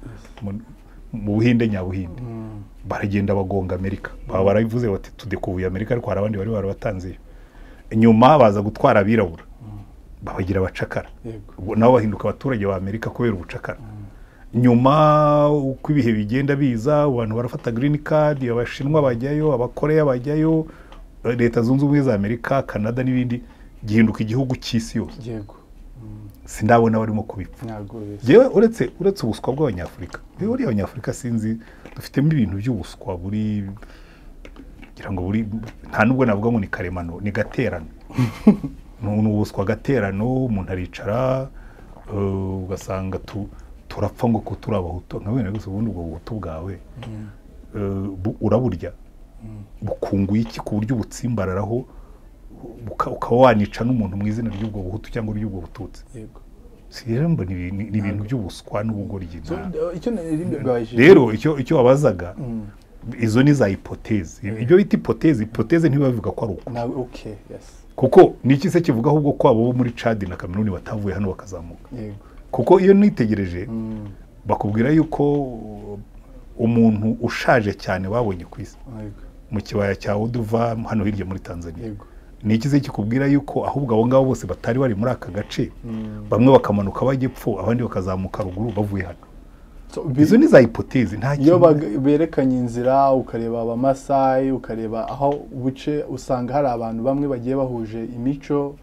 Buhinde nyabuhinde baragenda bagonga Amerika baba barabivuze bati tudekubuye Amerika ariko hari abandi bari barabatanzeyo nyuma baza gutwara abirabura babagira abacakara nabo bahinduka abaturage ba Amerika kubera ubucakara nyuma uko ibihe bigenda biza abantu barafata green card abashinwa bajyayo abakoreya bajyayo Leta Zunze Ubumwe za Amerika Canada n'ibindi gihinduka igihugu cy'isi yose yego sindabona barimo kubipfa yewe uretse ubuswa bw'abanyafurika buri abanyafurika sinzi dufitemo ibintu by'ubuswa buri kugira ngo buri nta nubwo navuga ngo ni karemano ni gaterano n'ubuswa gaterano umuntu aricara ugasanga turapfa ngo ko turabahuto nka bene gusa ubundi ubwo buhutu bwawe uraburya bukunguye iki ku buryo ubutsimbararaho ukaba wanica n'umuntu mu izina ry'ubwo buhutu cyangwa ry'ubwo bututsi yego rero mbona ni ibintu by'ubuswa n'ubugoryi rero icyo wabazaga izo ni za hipoteze ibyo bita hipoteze ntibavuga ko ari uko kuko ni iki se kivuga ahubwo ko abo muri Chad na Cameroon batavuye hano bakazamuka kuko iyo nitegereje bakubwira yuko umuntu ushaje cyane babonye ku isi mu kibaya cya Oduva hano hirya muri Tanzania ni iki se kikubwira yuko ahubwo abo ngabo bose batari bari muri aka gace bamwe bakamanuka bajya epfo abandi bakazamuka ruguru bavuye hano izo ni za hipoteze nta iyo berekanye inzira ukareba abamasayi ukareba aho buce usanga hari abantu bamwe bagiye bahuje imico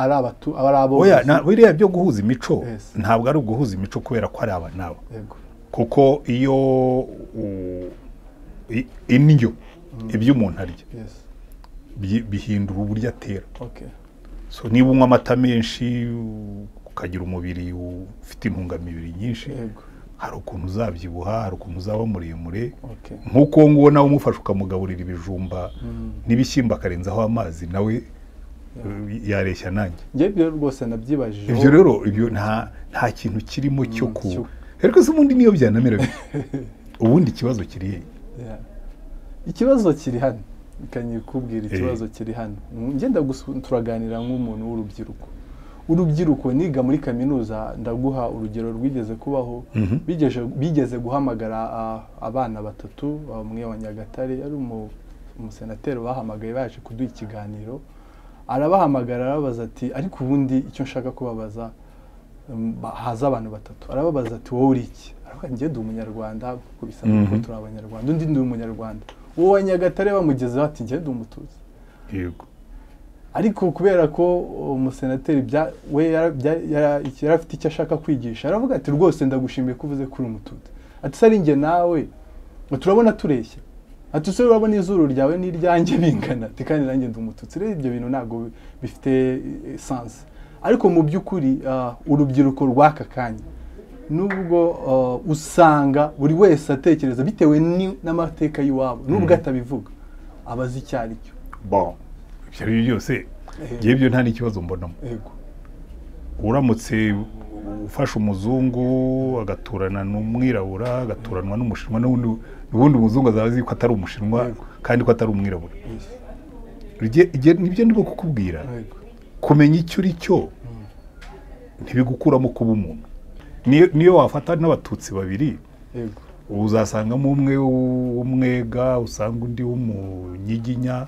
ari abo biriya byo guhuza imico ntabwo ari uguhuza imico kubera ko ari aba nabo kuko iyo indyo ibyo umuntu arya bihindura uburyo atera so niba unywa amata menshi ukagira umubiri ufite intungamubiri nyinshi hari ukuntu uzabyibuha hari ukuntu uzaba muremure nk'uko nguwo nawe umufasha ukamugaburira ibijumba n'ibishyimbo akarenzaho amazi nawe yareshya nanjye ibyo rwose nabyibajije ibyo rero ibyo nta kintu kirimo cyo ariko se ubundi niyo byanamera ubundi ikibazo kiri he ikibazo kiri hano ikanyikubwira ikibazo kiri hano ngenda turaganira nk'umuntu w'urubyiruko niga muri kaminuza ndaguha urugero rwigeze kubaho bigeze guhamagara abana batatu umwe wa Nyagatare ari umusenateri bahamagaye baje kuduha ikiganiro arabahamagara arababaza ati ariko ubundi icyo nshaka kubabaza haza abantu batatu arababaza ati wowe uri iki aravuga njye ndi umunyarwanda kuko bisa ko turi abanyarwanda undi ndi umunyarwanda uwo wa Nyagatare bamugezeho ati njye ndi umututsi yego ariko kubera ko umusenateri we yari afite icyo ashaka kwigisha aravuga ati rwose ndagushimiye ko uvuze kuri umututsi ati sari njye nawe turabona tureshya ati se urabona izuru ryawe n'iryanjye bingana ati kandi nanjye ndi umututsi rero ibyo bintu ntabwo bifite sense ariko mu by'ukuri urubyiruko rw'aka kanya nubwo usanga buri wese atekereza bitewe n'amateka y'iwabo nubwo atabivuga abazi icyo ari cyo bon ibyo ari byo byose ngiye byo nta n'ikibazo mbonamo uramutse ufashe umuzungu agaturana n'umwirabura agaturanwa n'umushinwa n'ubundi umuzungu azaba azi ko atari umushinwa kandi ko atari umwirabura nibyo ndimo kukubwira kumenya icyo uri cyo ntibigukuramo kuba umuntu niyo wafata n'abatutsi babiri uzasangamo umwe w'umwega usanga undi w'umunyiginya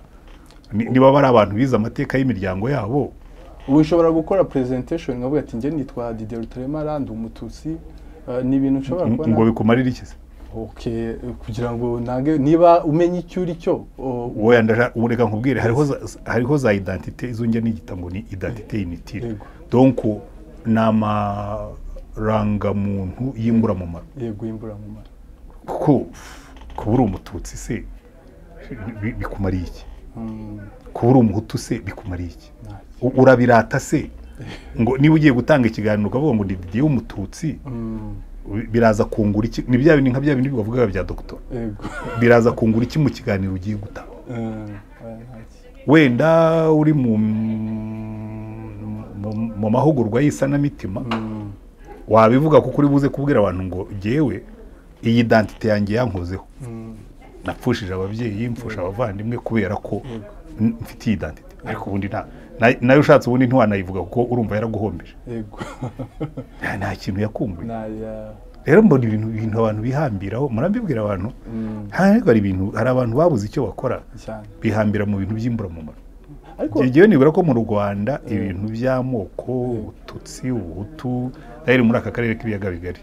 niba bari abantu bize amateka y'imiryango yabo ubu ushobora gukora presentation nkavuga ati njye nitwa Didier Rutaremara ndi umututsi ni ibintu ushobora kubona ngo bikumarire iki se kugira ngo niba umenya icyo uri cyo ureka nkubwire hariho za identité izo njye nigita ngo ni identité inutile donc n'amarangamuntu y'imburamumaro y'imburamumaro kuko kuba uri umututsi se bikumariye iki kuba uri umuhutu se bikumariye iki urabirata se ngo niba ugiye gutanga ikiganiro ukavuga ngo Didier w'umututsi biraza kungura iki ni bya bintu nka bya bintu bavuga bya doctor biraza kungura iki mu kiganiro ugiye gutanga wenda uri mu mahugurwa y'isanamitima wabivuga kuko uri buze kubwira abantu ngo jewe iyi identité yanjye yankozeho napfushije ababyeyi mfusha abavandimwe kubera ko mfite iyi identité ariko ubundi nayo ushatse ubundi ntiwanayivuga kuko urumva yaraguhombeje nta kintu yakumbuye rero mbona ibintu abantu bihambiraho murambibwira abantu hari abantu babuze icyo bakora bihambira mu bintu by'imburamumaro igihe nibura ko mu Rwanda ibintu by'amoko ubututsi ubuhutu ari muri aka karere k'ibiyaga bigari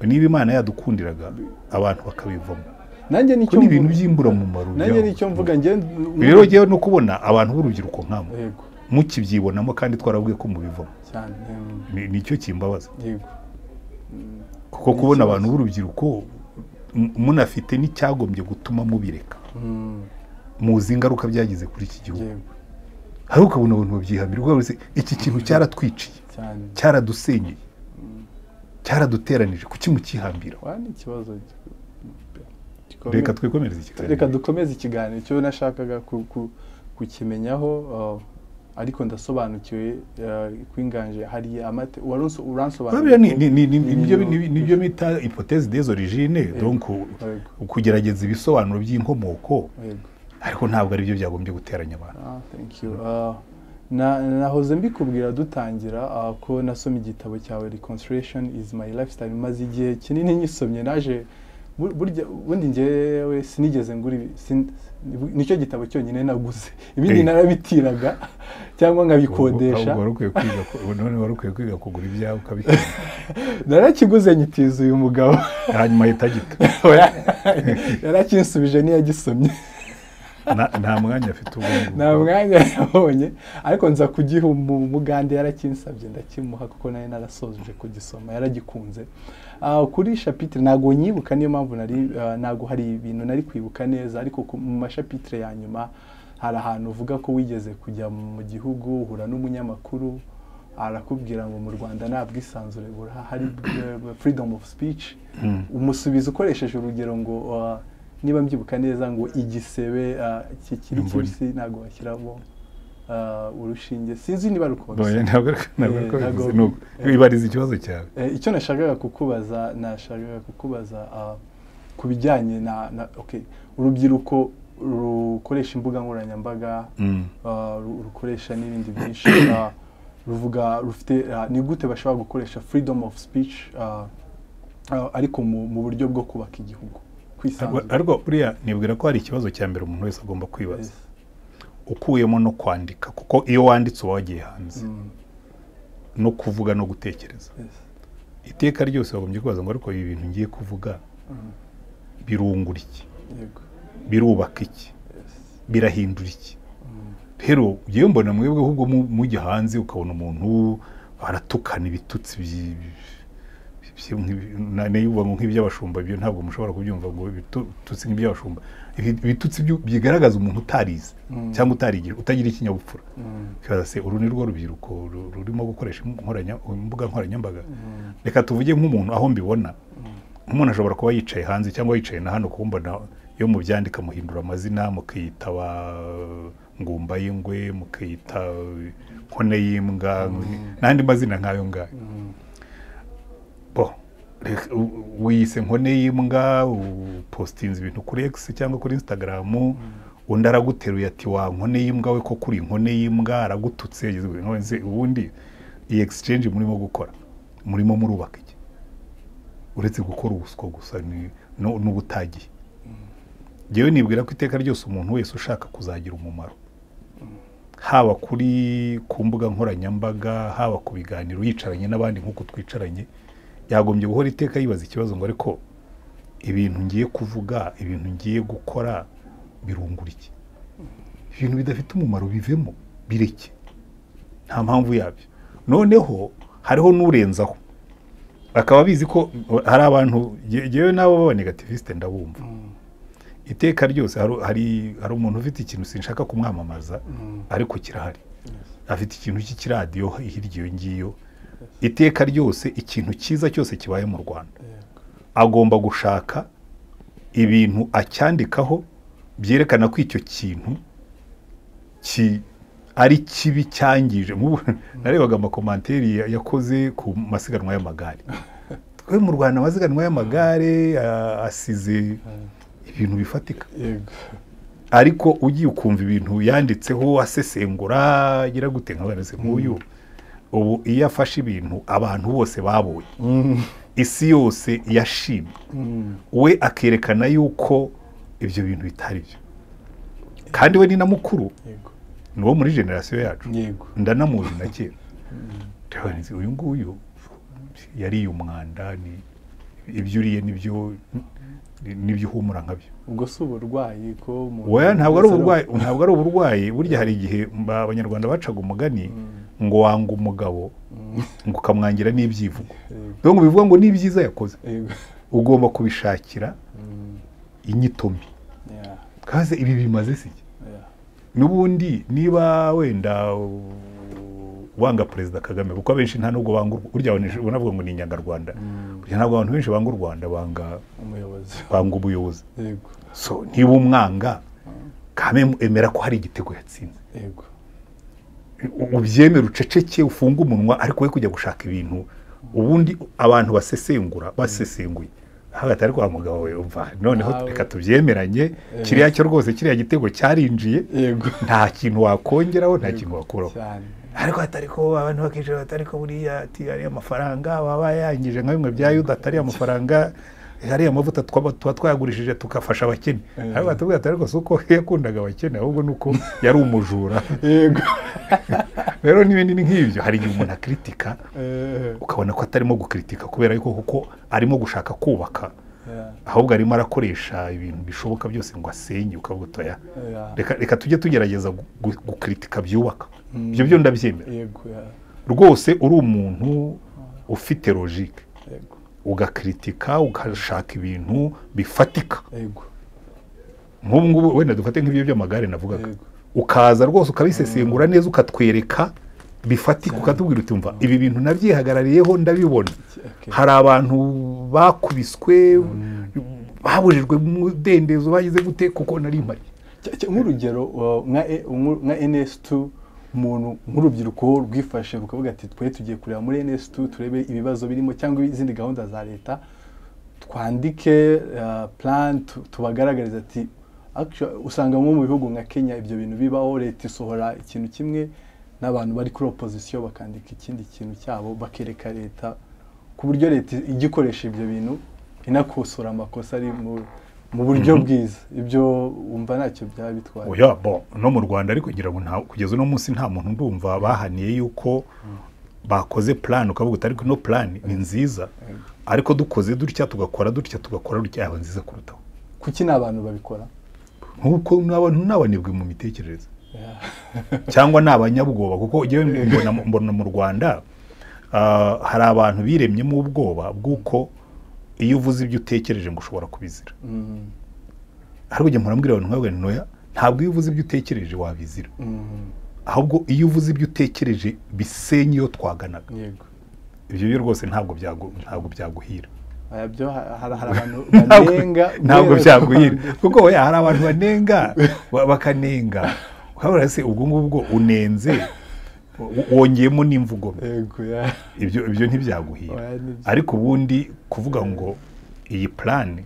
niba Imana yadukundiraga abantu bakabivamo nanjye nicyo mvuga ibintu by'imburamumaro nanjye nicyo mvuga rero ngewe no kubona abantu b'urubyiruko nk'amo mukibyibonamo kandi twaravuye ko mubivamo nicyo kimbabaza kuko kubona abantu b'urubyiruko munafite n'icyagombye gutuma mubireka muzi ingaruka byagize kuri iki gihugu hari ukabona abantu babyihambira iki kintu cyaratwiciye cyaradusenyeye cyaraduteranije kuki mukihambira reka twikomereze ikiganiro reka dukomeze ikiganiro cyo nashakaga kukimenyaho ariko ndasobanukiwe kwinganje hari uransobanurira nibyo bita hypothèse des origines donc kugerageza ibisobanuro by'inkomoko ariko ntabwo ari byo byagombye guteranya abantu thank you nahoze mbikubwira dutangira ko nasomye igitabo cyawe Reconciliation is my lifestyle maze igihe kinini nyisomye naje bundi njyewe sinigeze ngura nicyo gitabo cyonyine naguze ibindi narabitiraga cyangwa nkabikodesha wari ukwiye kwiga kugura ibyawe ukabitira narakiguze nyitiza uyu mugabo hanyuma ahita agita yarakinsubije niyagisomye nta mwanya afite ubundi nta mwanya yabonye ariko nza kugiha umugande yarakinsabye ndakimuha kuko nawe narasoje kugisoma yaragikunze kuri chapitre nago nyibuka niyo mpamvu nago hari ibintu nari kwibuka neza ariko mu mashapitre ya nyuma hari ahantu uvuga ko wigeze kujya mu gihugu uhura n'umunyamakuru arakubwira ngo mu Rwanda nta bwisanzure hari freedom of speech umusubiza ukoresheje urugero ngo niba mbyibuka neza ngo igisebe kikiri kibisi ntago bashyiramo urushinge sinzi niba rukonse ntabwo ibariza ikibazo cyawe icyo nashakaga kukubaza ku bijyanye na urubyiruko rukoresha imbuga nkoranyambaga rukoresha n'ibindi byinshi ruvuga rufite ni gute bashobora gukoresha freedom of speech ariko mu buryo bwo kubaka igihugu ariko buriya nibwira ko hari ikibazo cya mbere umuntu wese agomba kwibaza ukuyemo no kwandika kuko iyo wanditse uba wagiye hanze no kuvuga no gutekereza iteka ryose wagombye kubaza ngo ariko ibi bintu ngiye kuvuga birungura iki birubaka iki birahindura iki rero ugiye mbona mwebwe ahubwo mujya hanze ukabona umuntu aratukana ibitutsi nayuvuga ngo nk'iby'abashumba ibyo ntabwo mushobora kubyumva ngo ibitutsi nk'iby'abashumba ibitutsi bigaragaza umuntu utarize cyangwa utagira ikinyabupfura kibaza se uru ni rwo rubyiruko rurimo gukoresha imbuga nkoranyambaga reka tuvuge nk'umuntu aho mbibona nk'umuntu ashobora kuba yicaye hanze cyangwa yicaye na hano kumbona yo mu byandika muhindura amazina mukiyita ngumba y'ingwe mukiyita nkone y'imbwa n'andi mazina nk'ayo ngayo wiyise nkone y'imbwa upostinze ibintu kuri X cyangwa kuri Instagram undi araguteruye ati wa nkone y'imbwa we ko kuri nkone y'imbwa aragututse ubundi iyi exchange murimo gukora murimo murubaka iki uretse gukora ubuswa gusa n'ubutagiye jewe nibwira ko iteka ryose umuntu wese ushaka kuzagira umumaro haba kuri ku mbuga nkoranyambaga haba ku biganiro yicaranye n'abandi nk'uko twicaranye yagombye guhora iteka yibaza ikibazo ngo ariko ibintu ngiye kuvuga ibintu ngiye gukora birungura iki ibintu bidafite umumaro bivemo bireke nta mpamvu yabyo noneho hariho n'urenzaho bakaba bizi ko hari abantu jewe nabo baba negativiste ndabumva iteka ryose hari umuntu ufite ikintu sinshaka kumwamamaza ariko kirahari afite ikintu cy'ikiradiyo hirya iyo ngiyo iteka ryose ikintu cyiza cyose kibaye mu Rwanda agomba gushaka ibintu acyandikaho byerekana ko icyo kintu ari kibi cyangije narebaga amakomanteri yakoze ku masiganwa y'amagare twe mu Rwanda amasiganwa y'amagare asize ibintu bifatika ariko ugiye ukumva ibintu yanditseho asesengura agira gute nk'abantu nk'uyu ubu iyo afashe ibintu abantu bose babonye isi yose yashimye we akerekana yuko ibyo bintu bitari byo kandi we ni na mukuru ni wo muri generasiyo yacu ndanamuzi na kera uyu nguyu yariye umwanda ibyo uriye nibyo uhumura nkabyo ubwo si uburwayi ko ntabwo ari uburwayi burya hari igihe abanyarwanda bacaga umugani ngo wanga umugabo ngo ukamwangira n'ibyivugo ngo bivuga ngo n'ibyiza yakoze ugomba kubishakira inyito mbi kaze ibi bimaze si n'ubundi niba wenda wanga Perezida Kagame kuko abenshi nta nubwo banga burya unavuga ngo ni inyangarwanda ntabwo abantu benshi banga u Rwanda banga ubuyobozi so niba umwanga kame emera ko hari igitego yatsinze ubyemera uceceke ufunga umunwa ariko we kujya gushaka ibintu ubundi abantu basesenguye hagati ariko mugabo we umva noneho reka tubyemeranye kiriya cyo rwose kiriya gitego cyarinjiye nta kintu wakongeraho nta kintu wakuraho ariko atariko abantu bakije atariko buriya ati ari amafaranga baba yangije nka bimwe bya Yuda atari amafaranga hari amavuta tuba twayagurishije tukafasha abakene ariko batubwira atariko suko yakundaga abakene ahubwo nuko yari umujura rero n'ibindi nk'ibyo hari igihe umuntu akritika ukabona ko atarimo gukritika kubera yuko kuko arimo gushaka kubaka ahubwo arimo arakoresha ibintu bishoboka byose ngo asenye ukavuga utoya reka tujye tugerageza gukritika byubaka ibyo byo ndabyemera rwose uri umuntu ufite logique ugakritika ugashaka ibintu bifatika nk'ubu ngubu wenda dufate nk'ibyo by'amagare navugaga ukaza rwose ukabisesengura neza ukatwereka bifatika ukatubwira utumva ibi bintu nabyihagarariyeho ndabibona hari abantu bakubiswe babujijwe mu dendezo bagize gute kuko nari mpari nk'urugero nka NS2 umuntu nk'urubyiruko rwifashe rukavuga ati twe tugiye kureba muri NS2 turebe ibibazo birimo cyangwa izindi gahunda za leta twandike plan tubagaragariza ati usanga mu bihugu nka Kenya ibyo bintu bibaho leta isohora ikintu kimwe n'abantu bari kuri opposition bakandika ikindi kintu cyabo bakereka leta ku buryo leta igikoresha ibyo bintu inakosora amakosa ari mu buryo bwiza ibyo umva ntacyo byaba bitwaye oya no mu Rwanda ariko kugira ngo kugeza no munsi nta muntu ndumva bahaniye yuko bakoze plan ukavuga utari no plan ni nziza ariko dukoze dutya tugakora dutya yaba nziza kurutaho kuki n'abantu babikora nkuko n'abantu nabanebwe mu mitekerereze cyangwa n'abanyabwoba kuko ngewe mbona mu Rwanda hari abantu biremyemo ubwoba bw'uko iyo uvuze ibyo utekereje ngo ushobora kubizira. Ariko ujya murambwira abantu nk'abagani ntoya, ntabwo iyo uvuze ibyo utekereje wabizira, ahubwo iyo uvuze ibyo utekereje bisenya iyo twaganaga. Ibyo byo rwose ntabwo byaguhira. Hari abantu banenga ntabwo byaguhira, kuko hari abantu banenga bakanenga, ukabona se ubwo ngubwo unenze wongeyemo n'imvugo. Ibyo ntibyaguhira. Ariko ubundi kuvuga ngo iyi plan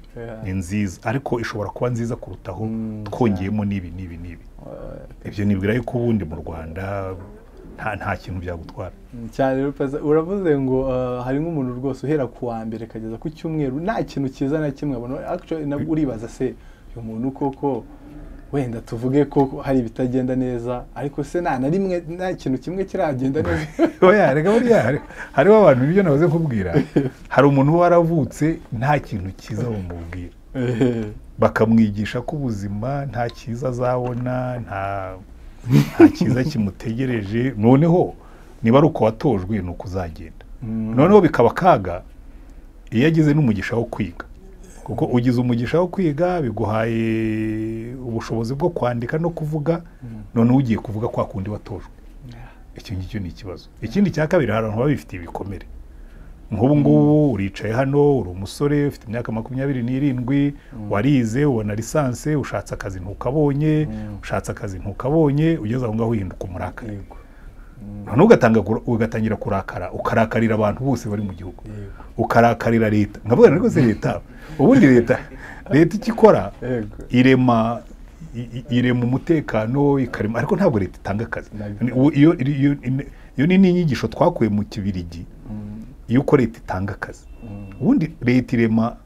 ni nziza, ariko ishobora kuba nziza kurutaho twongeyemo n'ibi. Ibyo nibwira yuko ubundi mu Rwanda nta kintu byagutwara cyane. Uravuze ngo hari nk'umuntu rwose uhera ku wa mbere kageza ku cyumweru nta kintu kiza na kimwe abona. Actually uribaza se uyu muntu koko wenda tuvuge ko hari ibitagenda neza, ariko se nta rimwe nta kintu kimwe kiragenda neza. Oya reka buriya hariho abantu ibyo navuze kubwira, hari umuntu waravutse nta kintu kiza bamubwira, bakamwigisha ko ubuzima nta cyiza azabona, nta cyiza kimutegereje, noneho niba ari uko watojwe ni uko uzagenda. Noneho bikaba kaga iyo agize n'umugisha wo kwiga, kuko ugize umugisha wo kwiga biguhaye ubushobozi bwo kwandika no kuvuga, noneho ugiye kuvuga kwa kundi watojwe. Icyo ngicyo ni ikibazo. Ikindi cya kabiri, hari abantu baba bifitiye ibikomere. Nk'ubu ngubu uricaye hano, uri umusore ufite imyaka 27, warize ubona lisanse, ushatse akazi ntukabonye, ugeze aho ngaho uhinduka umurakari. Noneho ugatangira kurakara, ukarakarira abantu bose bari mu gihugu, ukarakarira leta. Nkavuga rwose leta, ubundi leta ikikora irema umutekano, ikarema, ariko ntabwo leta itanga akazi. Iyo ni inyigisho twakuye mu Kibirigi, yuko leta itanga akazi. Ubundi leta irema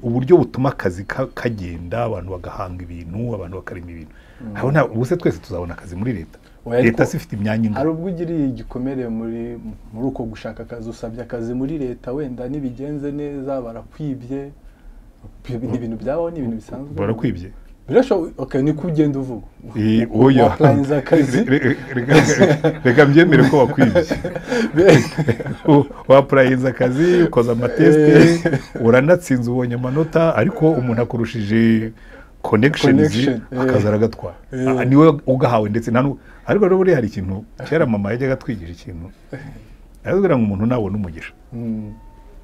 uburyo butuma akazi kagenda, abantu bagahanga ibintu, abantu bakarema ibintu. Ubuse twese tuzabona akazi muri leta. Leta sifite imyanya ingana. Hari ubwo ugiriye igikomere muri uko gushaka akazi, usabye akazi muri leta, wenda nibigenze neza barakwibye. Ni ibintu byabaho, ni ibintu bisanzwe. Barakwibye? Okay, ni ko ugenda uvuga. Oya. Reka mbyemere ko wakwibye. Wapurayinze akazi, ukoza amateste, uranatsinze, ubonye amanota, ariko umuntu akurushije connections, akazi aragatwara. Niwe ugahawe ndetse ariko rero buriya hari ikintu kera mama yajyaga atwigisha ikintu. Aravuga ngo umuntu nabona umugisha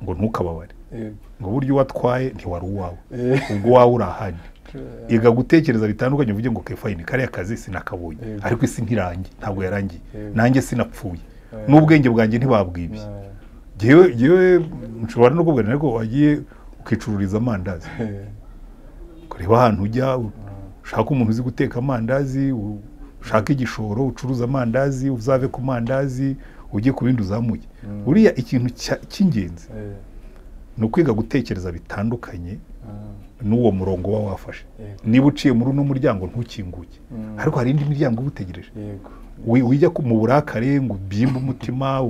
ngo ntukababare, ngo buryo watwaye ntiwari uwawe, ubwo wawe urahanye. Iga gutekereza bitandukanye, uvuge ngo fine, kariya kazi sinakabonye, ariko isi ntirangiye, ntabwo yarangiye, nanjye sinapfuye, n'ubwenge bwanjye ntibabwibye. Jewe nshobora no kubwira ko wagiye ukicururiza amandazi, kureba ahantu ujya, ushaka umuntu uzi guteka amandazi, ushaka igishoro ucuruza amandazi, uzave ku mandazi ujye ku bindi uzamuye. Uriya ikintu cy'ingenzi ni ukwiga gutekereza bitandukanye n'uwo murongo wa wafashe. Niba uciye muri uno muryango ntukinguke, ariko hari indi miryango ubutegereje. Wijya mu burakare ngo ubyimbe umutima,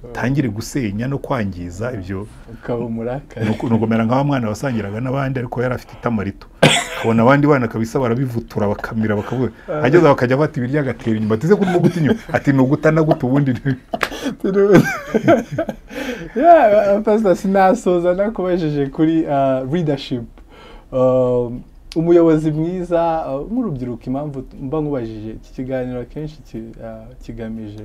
utangire gusenya no kwangiza, ibyo ukaba umurakare. Nugomera nk'aba mwana wasangiraga n'abandi, ariko yari afite itama rito, kabona abandi bana kabisa barabivutura bakamira, bakavuga ageza bakajya bata ibirya agatera inyuma, atize kurimo guta inyuma, ati nugutana guta ubundi. Pastor, sinasoza nakubajije kuri leadership. Umuyobozi mwiza nk'urubyiruko, impamvu mba nkubajije iki kiganiro akenshi kigamije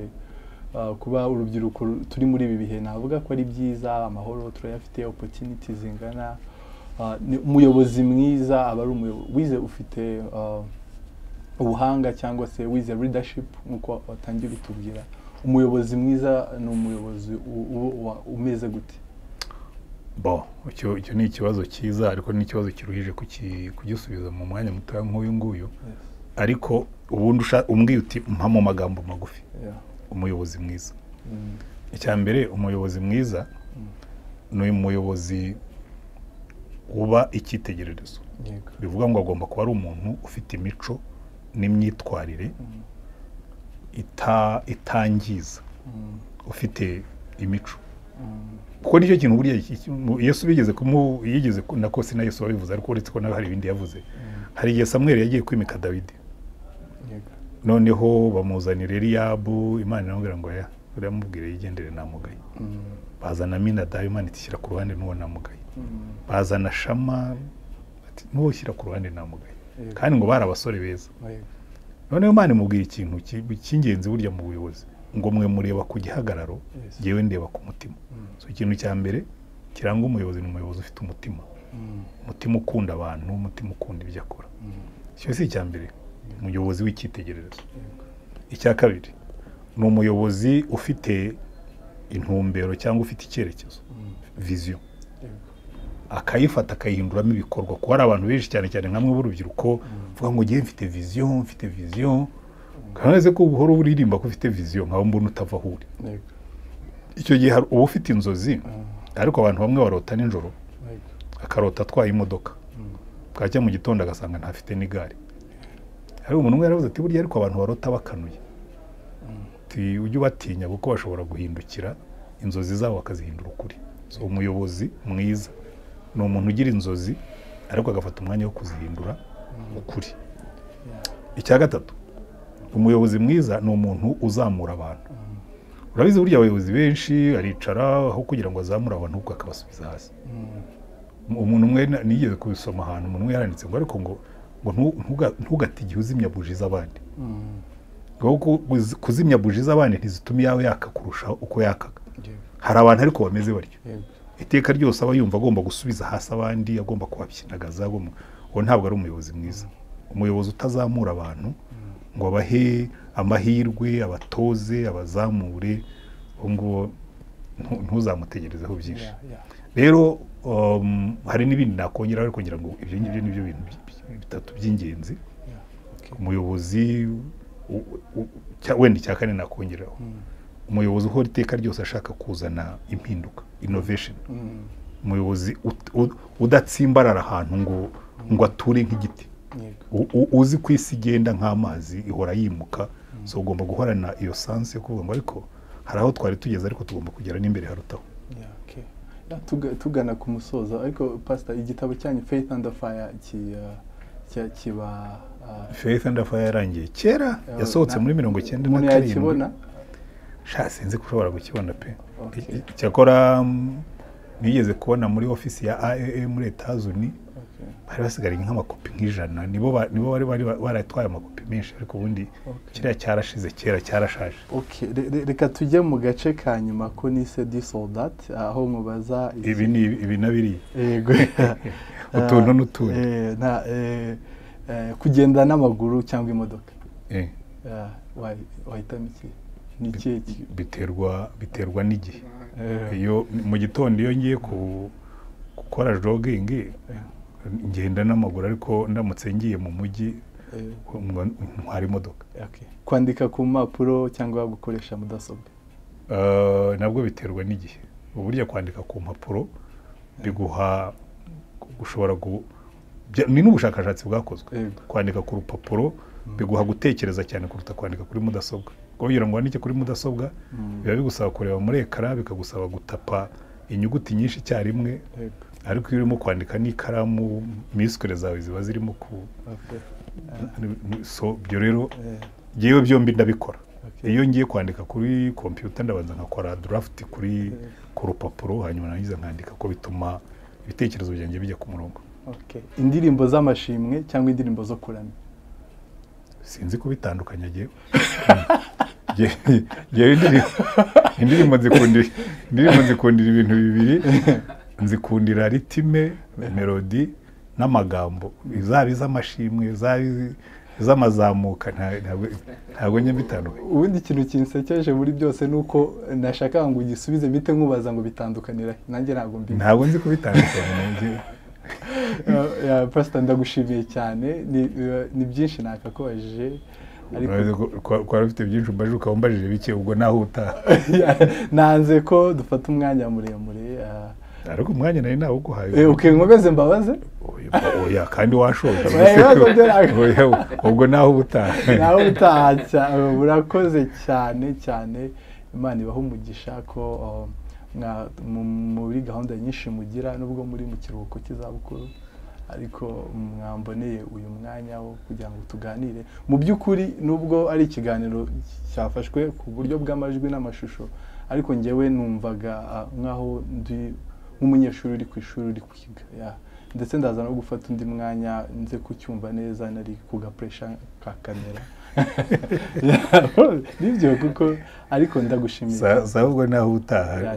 kuba urubyiruko turi muri ibi bihe, navuga ko ari byiza, amahoro turayafite, opportunities zingana. Umuyobozi mwiza aba ari umuyobozi wize, ufite ubuhanga, cyangwa se wize leadership nk'uko watangiye bitubwira. Umuyobozi mwiza ni umuyobozi umeze gute? Icyo ni ikibazo cyiza, ariko ni ikibazo kiruhije kugisubiza mu mwanya muto nk'uyu nguyu. Ariko ubundi umbwiye uti mpa mu magambo magufi umuyobozi mwiza. Icya mbere, umuyobozi mwiza ni umuyobozi uba icyitegererezo. Bivuga ngo agomba kuba ari umuntu ufite imico n'imyitwarire itangiza, ufite imico. Kuko nicyo kintu buriya Yesu yigeze nako si na Yesu wabivuze, ariko uretse ko nawe hari ibindi yavuze. Hari igihe Samweli yagiye kwimika Dawidi, noneho bamuzanira Eliyabu, Imana iramubwira ngo uramubwira yigendere namugaye. Bazana Mina Diamond ishyira ku ruhande n'uwo namugaye. Bazana Shama ati n'uwo shyira ku ruhande namugaye. Kandi ngo bari abasore beza. Noneho Imana imubwira ikintu cy'ingenzi burya mu buyobozi ngo mwe mureba ku gihagararo yewe ndeba ku mutima. So ikintu cya mbere kiranga umuyobozi n'umuyobozi ufite umutima. Umutima ukunda abantu, umutima ukunda ibyo akora. Cyo si icya mbere, umuyobozi w'icyitegererezo. Icya kabiri ni umuyobozi ufite intumbero cyangwa ufite icyerekezo, vision. Akayifata akayihinduramo ibikorwa. Kuko hari abantu benshi cyane cyane nkamwe b'urubyiruko vuga ngo ngiye mfite vision, kandi ko buhoro buririmba ko ufite vision nkaho mbona utava huri. Icyo gihe uba ufite inzozi, ariko abantu bamwe barota nijoro, akarota atwaye imodoka, bwacya mu gitondo agasanga ntafite n'igare. Hari umuntu umwe yaravuze ati burya ariko abantu barota bakanuye, ujye ubatinya kuko bashobora guhindukira inzozi zabo bakazihindura ukuri. So umuyobozi mwiza ni umuntu ugira inzozi ariko agafata umwanya wo kuzihindura ukuri. Icya gatatu, umuyobozi mwiza ni umuntu uzamura abantu. Urabizi burya abayobozi benshi aricara aho kugira ngo azamure abantu ubwo akabasubiza hasi. Umuntu umwe nigeze kubisoma ahantu, umuntu umwe yaranditse ngo ariko ngo ntugate igihe uzimya buji z'abandi. Kuzimya buji z'abandi ntizituma iyawe yaka kurusha uko yakaga. Hari abantu ariko bameze batyo, iteka ryose aba yumva agomba gusubiza hasi abandi, agomba kubabyinagaza. Uwo ntabwo ari umuyobozi mwiza. Umuyobozi utazamura abantu ngo abahe amahirwe, abatoze, abazamure, ngo ntuzamutegerezeho byinshi. Rero hari n'ibindi nakongera ariko kugira ngo ibyo ngibyo nibyo bintu bitatu by'ingenzi. Umuyobozi wenda icya kane nakongeraho, umuyobozi uhora iteka ryose ashaka kuzana impinduka, innovation. Umuyobozi udatsimbarara ahantu ngo ature nk'igiti, uzi ko isi igenda nk'amazi ihora yimuka. So ugomba guhorana iyo sanse yo kuvuga ngo ariko hari aho twari tugeze ariko tugomba kugera n'imbere harutaho. Tugana ku musozo, ariko Pastor, igitabo cyanyu Faith Under Fire kiba Faith Under Fire yarangiye kera, yasohotse muri 1997. Sinzi ko ushobora gukibona pe. Cyakora nigeze kubona muri ofisi ya AAA muri Etazuni, bari basigariye nk'amakopi nk'ijana, nibo bari baratwaye amakopi menshi, ariko ubundi kiriya cyarashize kera, cyarashaje. Reka tujye mu gace ka nyuma ko nise di soldat, aho mubaza ibi nabiri yego utuntu n'utundi, kugenda n'amaguru cyangwa imodoka. Wahitamo iki? Biterwa n'igihe. Iyo mu gitondo iyo ngiye gukora jogging ngenda n'amaguru, ariko ndamutse ngiye mu mujyi ntwara imodoka. Kwandika ku mpapuro cyangwa gukoresha mudasobwa? Nabwo biterwa n'igihe. Uburyo kwandika ku mpapuro biguha gushobora ni n'ubushakashatsi bwakozwe. Kwandika ku rupapuro biguha gutekereza cyane kuruta kwandika kuri mudasobwa. Kugira ngo wandike kuri mudasobwa biba bigusaba kureba muri ekara, bikagusaba gutapa inyuguti nyinshi icyarimwe, ariko iyo urimo kwandika n'ikaramu misikure zawe ziba zirimo so byo rero ngewe byombi ndabikora. Iyo ngiye kwandika kuri computer ndabanza nkakora draft ku rupapuro, hanyuma nagize nkandika, ko bituma ibitekerezo byanjye bijya ku murongo. Indirimbo z'amashimwe cyangwa indirimbo zo kuramya? Sinzi kubitandukanya indirimbo nzikundira ibintu bibiri. Nzikundira ritime, melody n'amagambo, izaba iz'amashimwe, iz'amazamuka, ntabwo njye mbitandukanye. Ubundi ikintu kinsekeje muri byose nuko nashaka ngo ugisubize bite nkubaza ngo bitandukanira, nanjye ntabwo nzi kubitandukanya. Pastor, ndagushimiye cyane, ni byinshi nakakubajije, ariko kwa rufite byinshi umbaje ukambajije bike, ubwo naho utaha. Nanze ko dufata umwanya muremure, ariko umwanya nari nawe uguhaye. Nkomeze mbabaze? Oya, kandi washoje. Ubwo naho utaha. Urakoze cyane cyane. Imana ibaho umugisha ko muri gahunda nyinshi mugira, nubwo muri mu kiruhuko cy'izabukuru, ariko mwamboneye uyu mwanya wo kugira ngo tuganire mu by'ukuri nubwo ari ikiganiro cyafashwe ku buryo bw'amajwi n'amashusho ariko njyewe numvaga nkaho ndi nk'umunyeshuri uri ku ishuri uri kwiga ndetse ndaza no gufata undi mwanya nze kucyumva neza nari kugapuresha ka kamera nibyo kuko ariko ndagushimiye ahubwo naho utaha